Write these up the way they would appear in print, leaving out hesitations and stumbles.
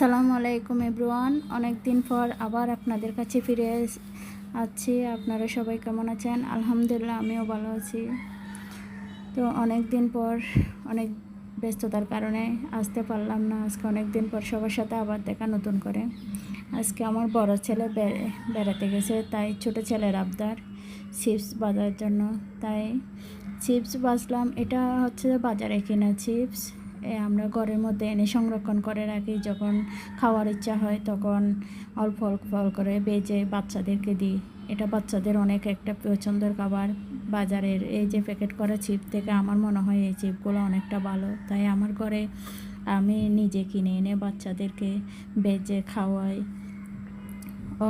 আসসালামু আলাইকুম এভরিওয়ান। অনেক দিন পর আবার আপনাদের কাছে ফিরে আছি। আপনারা সবাই কেমন আছেন? আলহামদুলিল্লাহ, আমিও ভালো আছি। তো অনেক দিন পর অনেক ব্যস্ততার কারণে আসতে পারলাম না। আজকে অনেক দিন পর সবার সাথে আবার দেখা নতুন করে। আজকে আমার বড় ছেলে বেড়াতে গেছে, তাই ছোট ছেলের আবদার চিপস বাজার জন্য, তাই চিপস বাজলাম। এটা হচ্ছে বাজারে কেনা চিপস। আমরা ঘরের মধ্যে এনে সংরক্ষণ করে রাখি, যখন খাওয়ার ইচ্ছা হয় তখন অল্প অল্প করে বেজে বাচ্চাদেরকে দিই। এটা বাচ্চাদের অনেক একটা পছন্দের খাবার। বাজারের এই যে প্যাকেট করা চিপ থেকে আমার মনে হয় এই চিপগুলো অনেকটা ভালো, তাই আমার ঘরে আমি নিজে কিনে এনে বাচ্চাদেরকে বেজে খাওয়াই।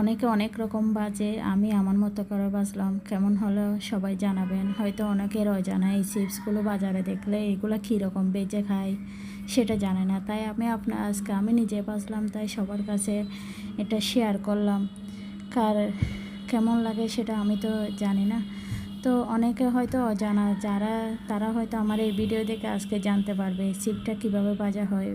অনেকে অনেক রকম বাজে, আমি আমার মতো করে বাজলাম। কেমন হলো সবাই জানাবেন। হয়তো অনেকের অজানা এই চিপসগুলো বাজারে দেখলে এগুলো কীরকম বেজে খায় সেটা জানে না, তাই আজকে আমি নিজে বাজলাম, তাই সবার কাছে এটা শেয়ার করলাম। কার কেমন লাগে সেটা আমি তো জানি না। তো অনেকে হয়তো অজানা তারা হয়তো আমার এই ভিডিও দেখে আজকে জানতে পারবে চিপটা কীভাবে ভাজা হয়।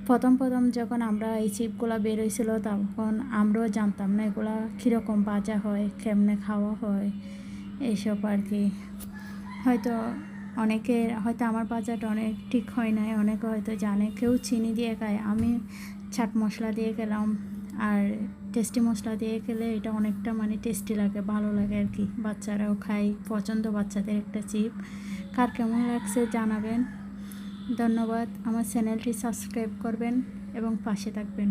প্রথম যখন আমরা এই চিপগুলো বের হয়েছিল তখন আমরাও জানতাম না এগুলো কীরকম ভাজা হয়, কেমনে খাওয়া হয়, এইসব আর কি। হয়তো অনেকের হয়তো আমার ভাজাটা অনেক ঠিক হয় নাই, অনেকে হয়তো জানে। কেউ চিনি দিয়ে খায়, আমি চাট মশলা দিয়ে খেলাম। আর টেস্টি মশলা দিয়ে খেলে এটা অনেকটা টেস্টি লাগে, ভালো লাগে আর কি। বাচ্চারাও খায়, পছন্দ বাচ্চাদের একটা চিপ। কার কেমন লাগছে জানাবেন। ধন্যবাদ। আমার চ্যানেলটি সাবস্ক্রাইব করবেন এবং পাশে থাকবেন।